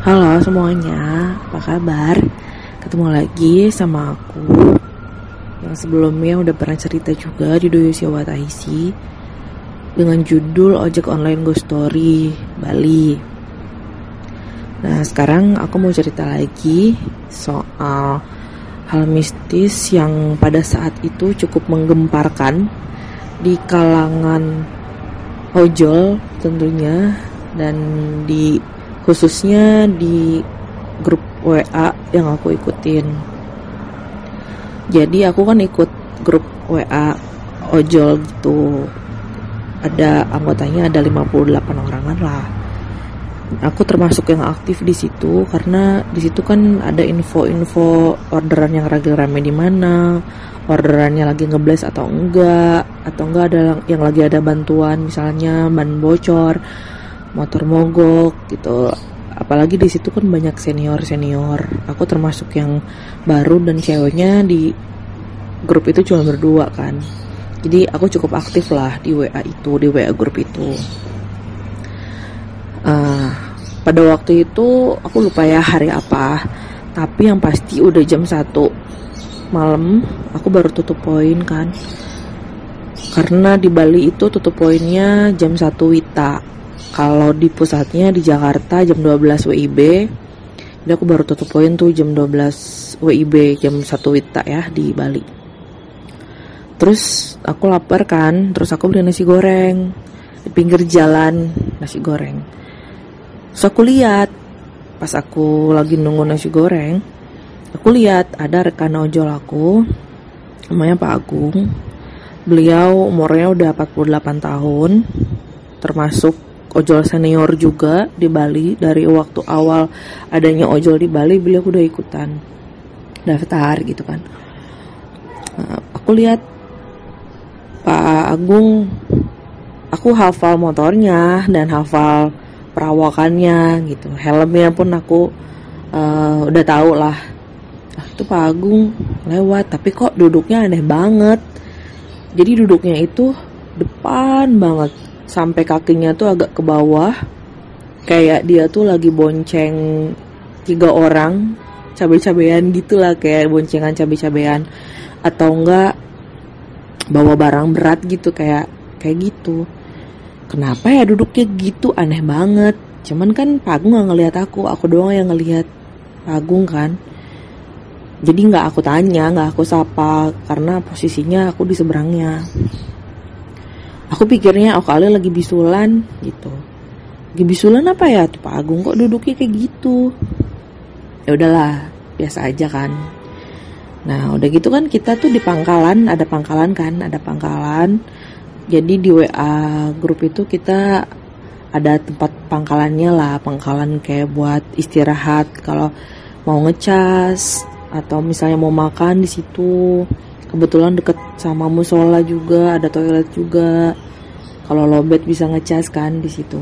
Halo semuanya, apa kabar? Ketemu lagi sama aku yang sebelumnya udah pernah cerita juga di Doyosya Wataisi dengan judul Ojek Online Ghost Story Bali. Nah sekarang aku mau cerita lagi soal hal mistis yang pada saat itu cukup menggemparkan di kalangan ojol tentunya, dan khususnya di grup WA yang aku ikutin. Jadi aku kan ikut grup WA ojol gitu. Ada anggotanya ada 58 orangan lah. Aku termasuk yang aktif di situ karena di situ kan ada info-info orderan yang lagi rame di mana, orderannya lagi ngeblast atau enggak ada yang lagi ada bantuan, misalnya ban bocor, motor mogok gitu. Apalagi di situ kan banyak senior. Aku termasuk yang baru dan ceweknya di grup itu cuma berdua kan. Jadi aku cukup aktif lah di WA grup itu. Pada waktu itu aku lupa ya hari apa, tapi yang pasti udah jam 1 malam aku baru tutup poin kan. Karena di Bali itu tutup poinnya jam 1 WITA. Kalau di pusatnya di Jakarta jam 12 WIB. Jadi aku baru tutup poin tuh jam 12 WIB, jam 1 WITA ya di Bali. Terus aku lapar kan, terus aku beli nasi goreng di pinggir jalan, nasi goreng. Terus aku lihat, pas aku lagi nunggu nasi goreng, aku lihat ada rekan ojol aku, namanya Pak Agung. Beliau umurnya udah 48 tahun, termasuk ojol senior juga di Bali. Dari waktu awal adanya ojol di Bali, beliau udah ikutan daftar gitu kan. Aku lihat Pak Agung, aku hafal motornya dan hafal perawakannya gitu. Helmnya pun aku udah tahu lah. Itu Pak Agung lewat, tapi kok duduknya aneh banget. Jadi duduknya itu depan banget, sampai kakinya tuh agak ke bawah, kayak dia tuh lagi bonceng 3 orang cabai-cabean gitulah, kayak boncengan cabai-cabean, atau enggak bawa barang berat gitu, kayak gitu. Kenapa ya duduknya gitu, aneh banget. Cuman kan Pak Agung gak ngelihat aku doang yang ngelihat Pak Agung kan. Jadi gak aku tanya, gak aku sapa, karena posisinya aku di seberangnya. Aku pikirnya kali lagi bisulan gitu. Lagi bisulan apa ya tuh Pak Agung kok duduknya kayak gitu. Ya udahlah, biasa aja kan. Nah udah gitu kan kita tuh di pangkalan, ada pangkalan. Jadi di WA grup itu kita ada tempat pangkalannya lah, pangkalan kayak buat istirahat kalau mau ngecas atau misalnya mau makan di situ. Kebetulan deket sama musola juga, ada toilet juga. Kalau lowbat bisa ngecas kan di situ.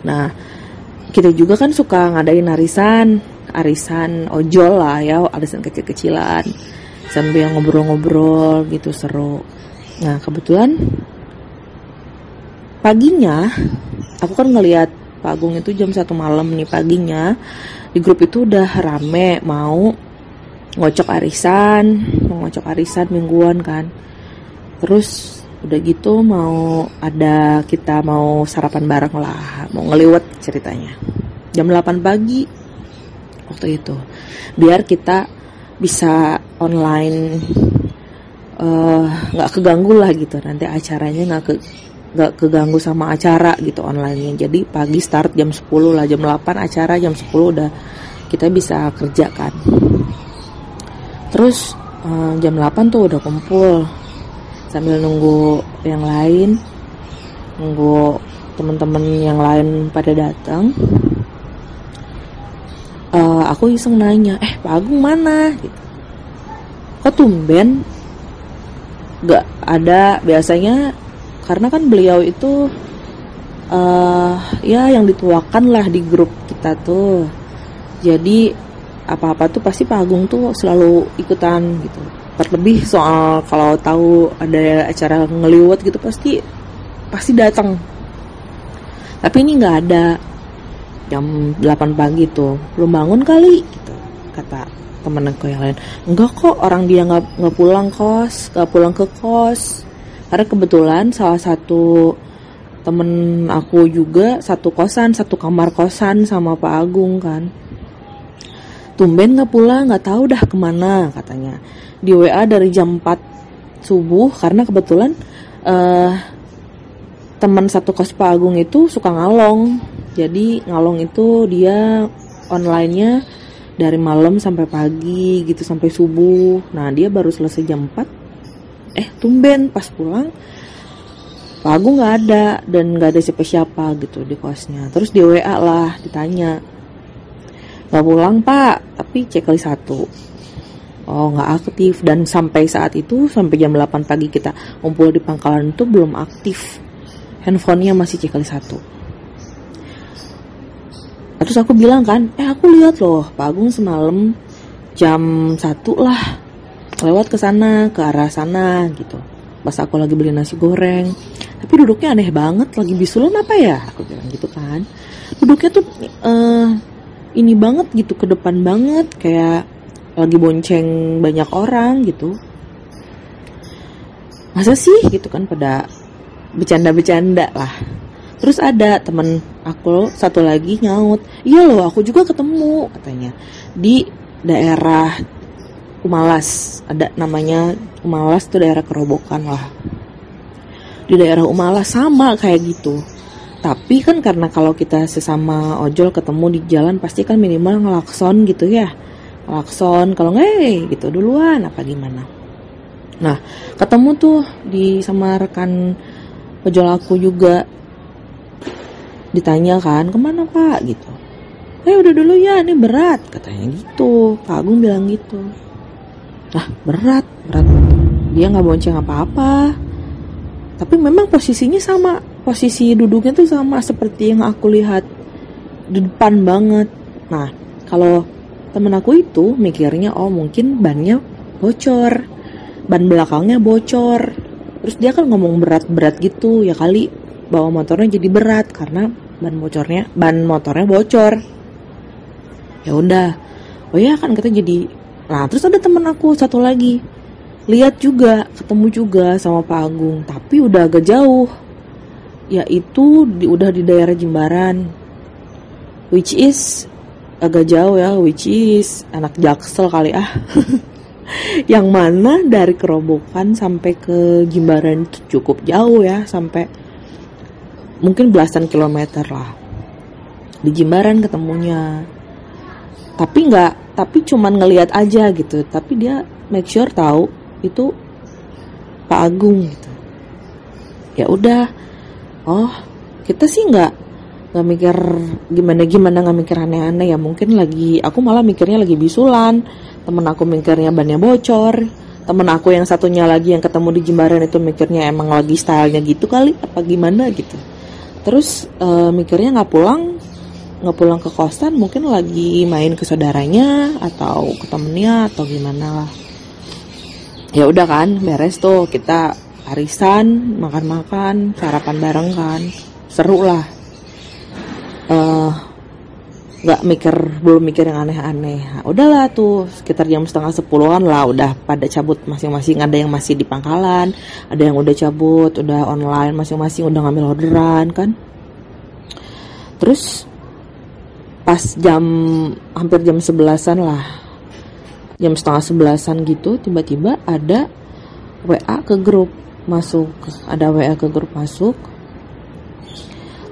Nah, kita juga kan suka ngadain arisan ojol lah ya, arisan kecil-kecilan. Sambil ngobrol-ngobrol gitu, seru. Nah, kebetulan paginya aku kan ngelihat Pak Agung itu jam 1 malam nih paginya. Di grup itu udah rame mau ngocok arisan mingguan kan. Terus udah gitu kita mau sarapan bareng lah, mau ngeliwat ceritanya. Jam 8 pagi waktu itu. Biar kita bisa online, gak keganggu lah gitu. Nanti acaranya gak keganggu sama acara gitu online-nya. Jadi pagi start jam 10 lah, jam 8 acara, jam 10 udah kita bisa kerjakan. Terus jam 8 tuh udah kumpul sambil nunggu yang lain, nunggu teman-teman yang lain pada datang. Aku iseng nanya, Pak Agung mana? Gitu. Kok tumben gak ada? Biasanya karena kan beliau itu ya yang dituakan lah di grup kita tuh. Jadi apa-apa tuh pasti Pak Agung tuh selalu ikutan gitu. Terlebih soal kalau tahu ada acara ngeliwat gitu pasti datang. Tapi ini nggak ada. jam 8 pagi tuh, belum bangun kali gitu, kata temen aku yang lain. Enggak kok, orang dia nggak pulang ke kos, karena kebetulan salah satu temen aku juga satu kamar kosan sama Pak Agung kan. Tumben nggak pulang, nggak tahu dah kemana katanya. Di WA dari jam 4 subuh, karena kebetulan teman satu kos Pak Agung itu suka ngalong. Jadi ngalong itu dia online-nya dari malam sampai pagi gitu, sampai subuh. Nah dia baru selesai jam 4. Tumben pas pulang Pak Agung gak ada, dan gak ada siapa-siapa gitu di kosnya. Terus di WA lah ditanya, gak pulang Pak, tapi checklist 1. Oh gak aktif. Dan sampai saat itu, sampai jam 8 pagi kita ngumpul di pangkalan itu belum aktif, handphonenya masih checklist 1. Terus aku bilang kan, aku lihat loh Pak Agung semalam jam 1 lah lewat ke sana, ke arah sana gitu. Pas aku lagi beli nasi goreng, tapi duduknya aneh banget, lagi bisulan apa ya? Aku bilang gitu kan. Duduknya tuh ini banget gitu, ke depan banget, kayak lagi bonceng banyak orang gitu. Masa sih gitu kan, pada bercanda-bercanda lah. Terus ada temen aku satu lagi nyaut, iya loh aku juga ketemu katanya di daerah Umalas, ada namanya Umalas tuh daerah Kerobokan lah. Di daerah Umalas sama kayak gitu. Tapi kan karena kalau kita sesama ojol ketemu di jalan pasti kan minimal ngelakson gitu ya. Ngelakson, kalau nggak gitu duluan apa gimana. Nah ketemu tuh sama rekan ojol aku juga. Ditanya kan, kemana Pak gitu. Udah dulu ya, ini berat katanya gitu. Pak Agung bilang gitu. Nah berat. Dia gak bonceng apa-apa. Tapi memang posisinya sama. Posisi duduknya tuh sama seperti yang aku lihat di depan banget. Nah kalau temen aku itu mikirnya, oh mungkin bannya bocor, ban belakangnya bocor. Terus dia kan ngomong berat-berat gitu, ya kali bawa motornya jadi berat karena ban motornya bocor. Ya udah, oh ya kan kita jadi. Nah terus ada temen aku satu lagi lihat juga, ketemu juga sama Pak Agung, tapi udah agak jauh, yaitu udah di daerah Jimbaran, which is agak jauh ya, which is anak Jaksel kali yang mana dari Kerobokan sampai ke Jimbaran itu cukup jauh ya, sampai mungkin belasan kilometer lah. Di Jimbaran ketemunya. Tapi cuman ngelihat aja gitu. Tapi dia make sure tahu itu Pak Agung gitu. Ya udah. Oh, kita sih nggak mikir gimana nggak mikir aneh-aneh ya. Mungkin aku malah mikirnya lagi bisulan. Temen aku mikirnya bannya bocor. Temen aku yang satunya lagi yang ketemu di Jimbaran itu mikirnya emang lagi stylenya gitu kali, apa gimana gitu. Terus mikirnya nggak pulang ke kosan, mungkin lagi main ke saudaranya atau ke temennya atau gimana lah. Ya udah kan, beres tuh kita arisan, makan-makan, sarapan bareng kan, seru lah. Belum mikir yang aneh-aneh. Nah, udahlah tuh sekitar jam 9:30 lah udah pada cabut masing-masing. Ada yang masih di pangkalan, ada yang udah cabut, udah online masing-masing, udah ngambil orderan kan. Terus pas hampir jam 11-an lah, jam 10:30 gitu, tiba-tiba ada WA ke grup masuk.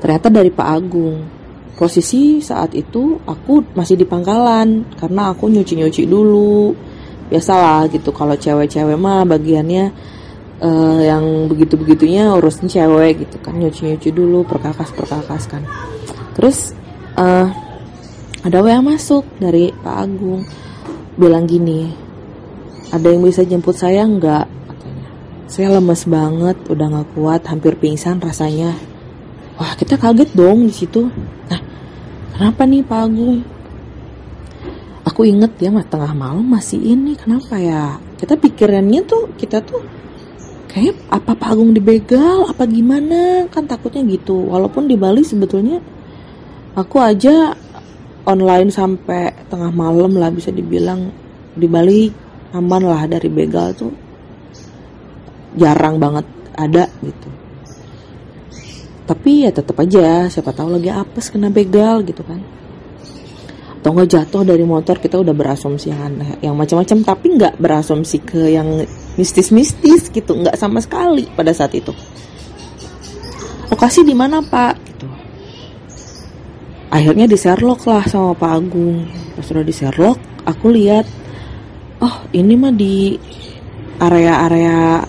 Ternyata dari Pak Agung. Posisi saat itu aku masih di pangkalan karena aku nyuci dulu. Biasalah gitu, kalau cewek-cewek mah bagiannya yang begitu-begitunya urusin cewek gitu kan, nyuci dulu, perkakas kan. Terus ada WA masuk dari Pak Agung, bilang gini, ada yang bisa jemput saya enggak? Katanya. Saya lemes banget, udah nggak kuat, hampir pingsan rasanya. Wah, kita kaget dong di situ. Nah, kenapa nih Pak Agung? Aku inget ya, tengah malam masih ini, kenapa ya? Kita pikirannya tuh, kita tuh kayak apa Pak Agung dibegal, apa gimana? Kan takutnya gitu. Walaupun di Bali sebetulnya Aku aja online sampai tengah malam lah, bisa dibilang di Bali aman lah dari begal tuh, jarang banget ada gitu. Tapi ya tetap aja, siapa tahu lagi apes kena begal gitu kan, atau nggak jatuh dari motor, kita udah berasumsi yang aneh, yang macam-macam, tapi nggak berasumsi ke yang mistis-mistis gitu, nggak sama sekali pada saat itu. Lokasi di mana Pak? Gitu. Akhirnya di Sherlock lah sama Pak Agung. Pas sudah di Sherlock, aku lihat, oh ini mah di area-area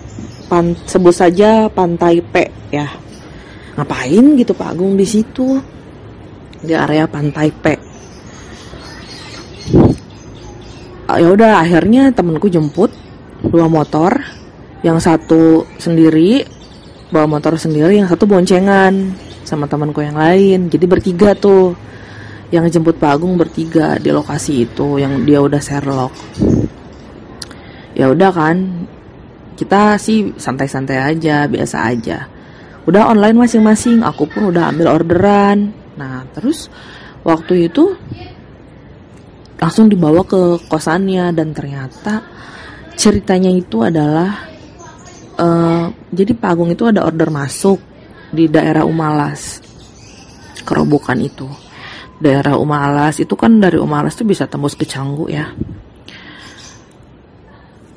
sebut saja Pantai P ya. Ngapain gitu Pak Agung di situ, di area Pantai P? Ya udah, akhirnya temanku jemput 2 motor, yang satu sendiri bawa motor sendiri, yang satu boncengan sama temanku yang lain. Jadi bertiga tuh yang jemput Pak Agung, bertiga di lokasi itu yang dia udah Sherlock. Ya udah kan, kita sih santai-santai aja, biasa aja. Udah online masing-masing, aku pun udah ambil orderan. Nah terus waktu itu langsung dibawa ke kosannya, dan ternyata ceritanya itu adalah jadi Pak Agung itu ada order masuk di daerah Umalas, kerobokan itu. Daerah Umalas itu kan, dari Umalas tuh bisa tembus ke Canggu ya.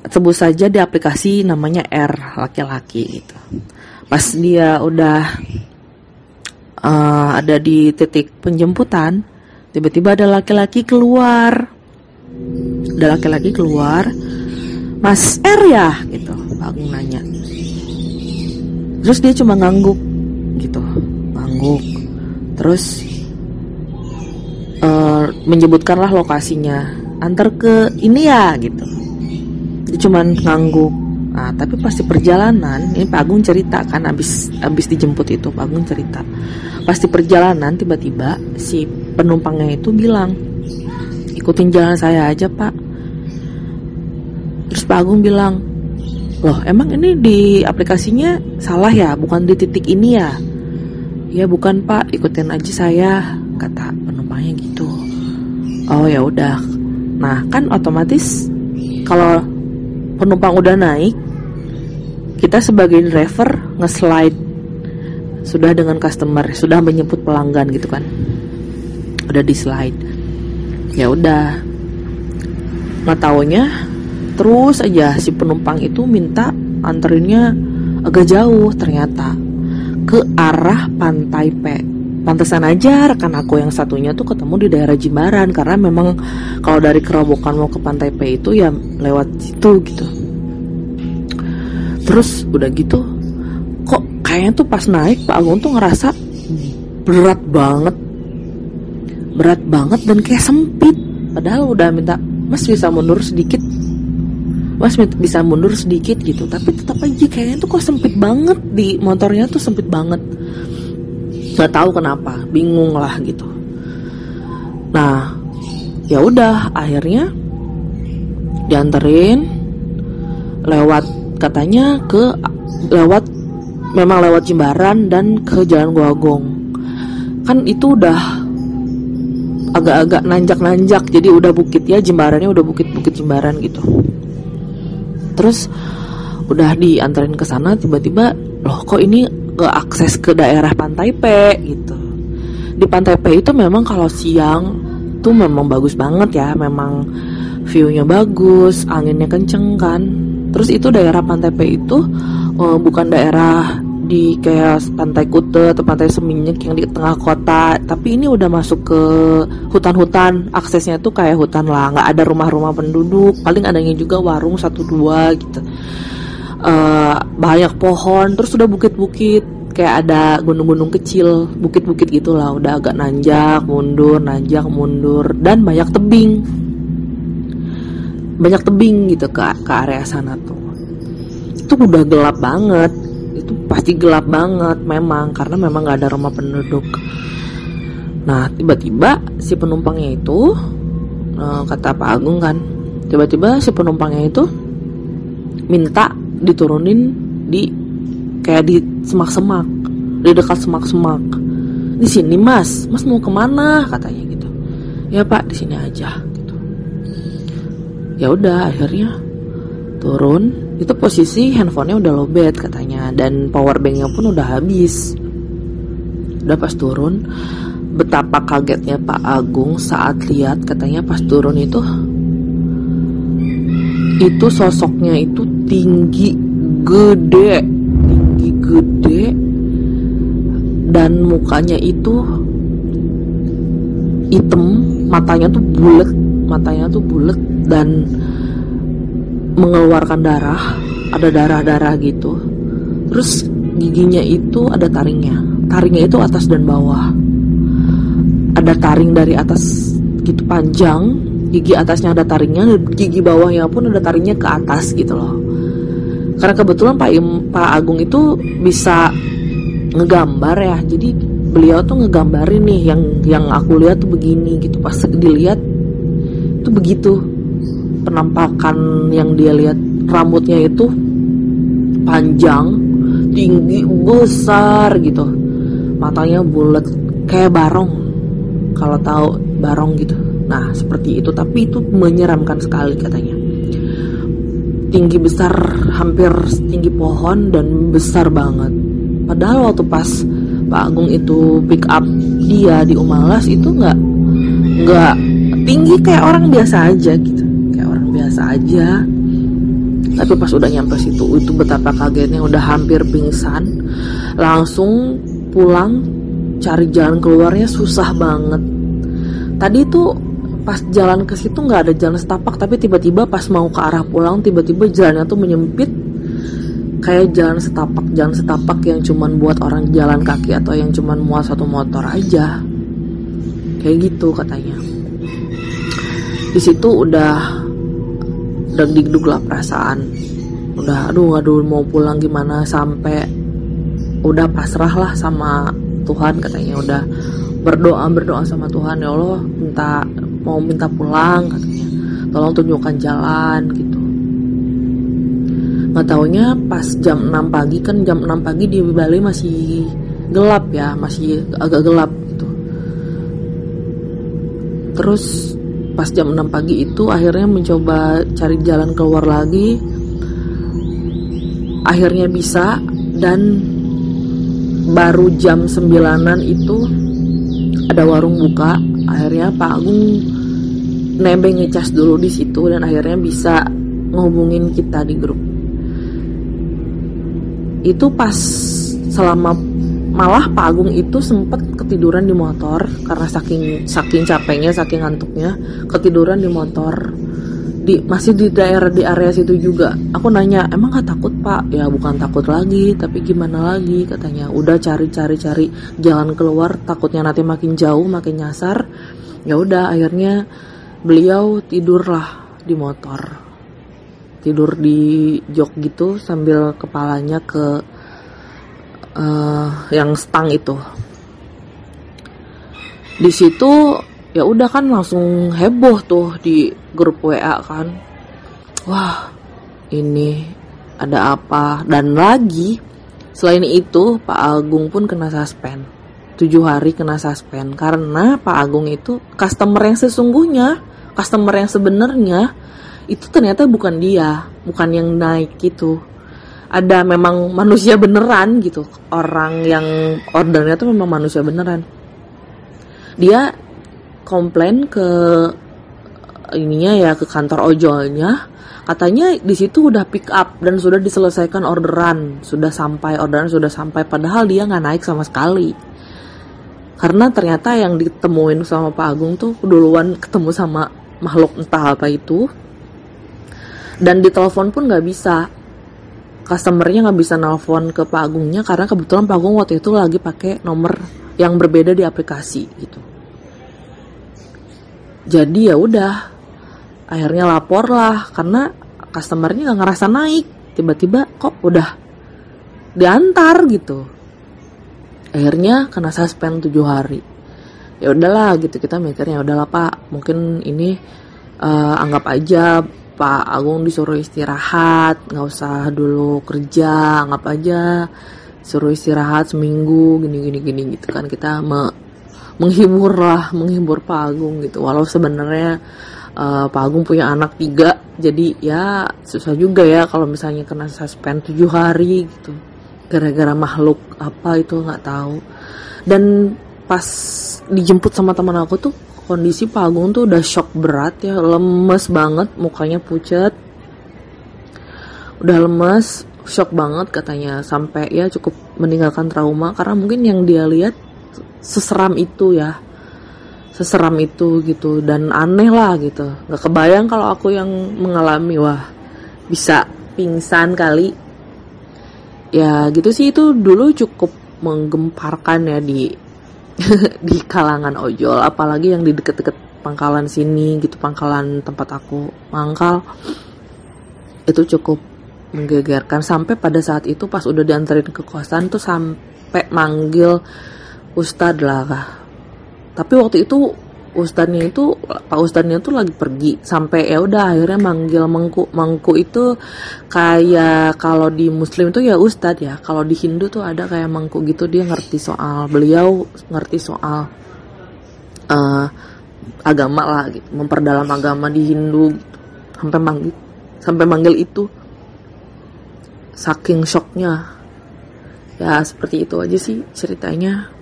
Sebut saja di aplikasi namanya R, laki-laki gitu. Pas dia udah ada di titik penjemputan, tiba-tiba ada laki-laki keluar. Mas R ya gitu, Pak Agung nanya. Terus dia cuma ngangguk gitu, terus menyebutkanlah lokasinya, antar ke ini ya gitu. Dia cuma ngangguk. Nah, tapi pasti perjalanan, ini Pak Agung cerita kan, abis dijemput itu Pak Agung cerita, pasti perjalanan tiba-tiba si penumpangnya itu bilang, ikutin jalan saya aja Pak. Terus Pak Agung bilang, loh emang ini di aplikasinya salah ya, bukan di titik ini ya? Ya bukan Pak, ikutin aja saya, kata penumpangnya gitu. Oh ya udah. Nah kan otomatis kalau penumpang udah naik, kita sebagai driver nge-slide sudah dengan customer, sudah menyebut pelanggan gitu kan, udah di slide. Ya udah, nggak taunya terus aja si penumpang itu minta anterinnya agak jauh, ternyata ke arah Pantai P. Pantesan aja rekan aku yang satunya tuh ketemu di daerah Jimbaran, karena memang kalau dari Kerobokan mau ke Pantai P itu ya lewat situ gitu. Terus udah gitu, kok kayaknya tuh pas naik Pak Agung tuh ngerasa berat banget dan kayak sempit. Padahal udah minta, Mas bisa mundur sedikit gitu, tapi tetap aja kayaknya tuh kok sempit banget, di motornya tuh sempit banget. Gak tahu kenapa, bingung lah gitu. Nah ya udah, akhirnya dianterin katanya memang lewat Jimbaran dan ke Jalan Goagong. Kan itu udah agak-agak nanjak, jadi udah bukit ya, Jimbarannya udah bukit Jimbaran gitu. Terus udah dianterin ke sana, tiba-tiba loh kok ini gak akses ke daerah Pantai P gitu. Di Pantai P itu memang kalau siang tuh memang bagus banget ya, memang view-nya bagus, anginnya kenceng kan. Terus itu daerah Pantai P itu bukan daerah di kayak Pantai Kute atau Pantai Seminyak yang di tengah kota, tapi ini udah masuk ke hutan-hutan. Aksesnya tuh kayak hutan lah, nggak ada rumah-rumah penduduk, paling adanya juga warung 1-2 gitu. Banyak pohon, terus udah bukit-bukit, kayak ada gunung-gunung kecil, bukit-bukit gitulah, udah agak nanjak mundur, dan banyak tebing gitu ke area sana tuh. Itu udah gelap banget, itu pasti gelap banget memang, karena memang gak ada rumah penduduk. Nah tiba-tiba si penumpangnya itu kata Pak Agung kan, tiba-tiba si penumpangnya itu minta diturunin di kayak di semak-semak, di dekat semak-semak. Di sini mas mau kemana katanya gitu. Ya pak, di sini aja gitu. Ya udah, akhirnya turun. Itu posisi handphonenya udah lowbat katanya, dan power banknya pun udah habis. Udah pas turun, betapa kagetnya Pak Agung saat lihat, katanya pas turun itu sosoknya itu tinggi gede, dan mukanya itu hitam, matanya tuh bulat dan mengeluarkan darah, ada darah gitu. Terus giginya itu ada taringnya itu atas dan bawah. Ada taring dari atas gitu panjang, gigi atasnya ada taringnya, gigi bawahnya pun ada taringnya ke atas gitu loh. Karena kebetulan Pak Agung itu bisa ngegambar ya, jadi beliau tuh ngegambarin nih yang aku lihat tuh begini gitu. Pas dilihat tuh begitu penampakan yang dia lihat. Rambutnya itu panjang, tinggi, besar gitu. Matanya bulat kayak barong, kalau tahu barong gitu. Nah seperti itu, tapi itu menyeramkan sekali katanya. Tinggi besar, hampir setinggi pohon dan besar banget. Padahal waktu pas Pak Agung itu pick up dia di Umalas itu nggak tinggi, kayak orang biasa aja gitu, kayak orang biasa aja. Tapi pas udah nyampe situ, itu betapa kagetnya, udah hampir pingsan. Langsung pulang, cari jalan keluarnya susah banget. Tadi tuh pas jalan ke situ nggak ada jalan setapak, tapi tiba-tiba pas mau ke arah pulang, tiba-tiba jalannya tuh menyempit, kayak jalan setapak yang cuman buat orang jalan kaki atau yang cuman muat satu motor aja, kayak gitu katanya. Di situ udah digdug lah perasaan, udah aduh mau pulang gimana, sampai udah pasrah lah sama Tuhan katanya, udah berdoa sama Tuhan, ya Allah minta pulang katanya, tolong tunjukkan jalan gitu. Nggak taunya pas jam 6 pagi, kan jam 6 pagi di Bali masih gelap ya, masih agak gelap gitu. Terus pas jam 6 pagi itu akhirnya mencoba cari jalan keluar lagi. Akhirnya bisa, dan baru jam 9-an itu ada warung buka. Akhirnya Pak Agung nebeng ngecas dulu di situ, dan akhirnya bisa ngehubungin kita di grup. Itu pas malah Pak Agung itu sempet ketiduran di motor karena saking capeknya, saking ngantuknya, ketiduran di motor. Masih di area situ juga. Aku nanya, emang gak takut Pak? Ya bukan takut lagi, tapi gimana lagi katanya. Udah cari jalan keluar, takutnya nanti makin jauh, makin nyasar. Ya udah, akhirnya beliau tidurlah di motor, tidur di jok gitu sambil kepalanya ke yang stang itu. Di situ ya udah kan langsung heboh tuh di grup WA kan. Wah, ini ada apa? Dan lagi selain itu Pak Agung pun kena suspend. 7 hari kena suspend karena Pak Agung itu customer yang sesungguhnya, customer yang sebenarnya itu ternyata bukan dia, bukan yang naik gitu. Ada memang manusia beneran gitu. Orang yang ordernya tuh memang manusia beneran. Dia komplain ke ininya ya, ke kantor ojolnya. Katanya di situ udah pick up dan sudah diselesaikan orderan, orderan sudah sampai, padahal dia nggak naik sama sekali. Karena ternyata yang ditemuin sama Pak Agung tuh duluan ketemu sama makhluk entah apa itu. Dan di telepon pun nggak bisa, customernya nggak bisa nelfon ke Pak Agungnya karena kebetulan Pak Agung waktu itu lagi pakai nomor yang berbeda di aplikasi gitu. Jadi ya udah, akhirnya lapor lah karena customernya nggak ngerasa naik, tiba-tiba kok udah diantar gitu. Akhirnya kena suspend 7 hari. Ya udahlah gitu, kita mikirnya udahlah Pak, mungkin ini anggap aja Pak Agung disuruh istirahat, nggak usah dulu kerja, anggap aja suruh istirahat seminggu gini gitu kan. Kita menghibur Pak Agung gitu. Walau sebenarnya Pak Agung punya anak 3, jadi ya susah juga ya kalau misalnya kena suspend 7 hari gitu gara-gara makhluk apa itu nggak tahu. Dan pas dijemput sama teman aku tuh kondisi Pak Agung tuh udah shock berat ya, lemes banget, mukanya pucat, udah lemes, shock banget katanya, sampai ya cukup meninggalkan trauma karena mungkin yang dia lihat seseram itu gitu, dan aneh lah gitu. Nggak kebayang kalau aku yang mengalami, wah bisa pingsan kali ya gitu sih. Itu dulu cukup menggemparkan ya di di kalangan ojol, apalagi yang di deket-deket pangkalan sini gitu, pangkalan tempat aku mangkal. Itu cukup menggegerkan sampai pada saat itu pas udah dianterin ke kosan tuh sampai manggil ustadz lah. Tapi waktu itu Pak Ustadznya tuh lagi pergi, sampai ya udah akhirnya manggil mangku itu kayak kalau di Muslim itu ya ustadz ya, kalau di Hindu tuh ada kayak mangku gitu, beliau ngerti soal agama lah gitu, memperdalam agama di Hindu gitu. Sampai manggil itu, saking shocknya ya. Seperti itu aja sih ceritanya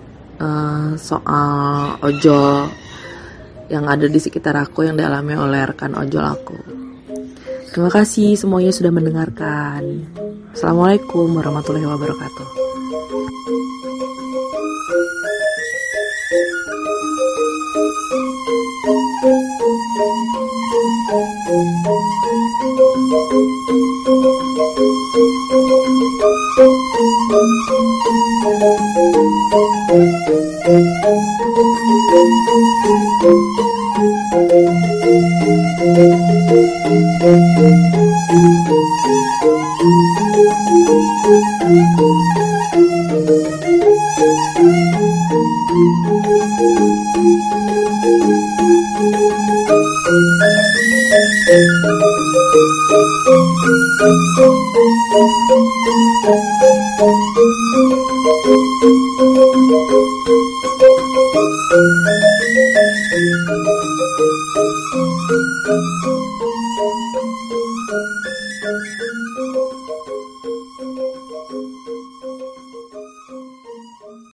soal ojol yang ada di sekitar aku, yang dialami oleh rekan ojol aku. Terima kasih semuanya sudah mendengarkan. Assalamualaikum warahmatullahi wabarakatuh.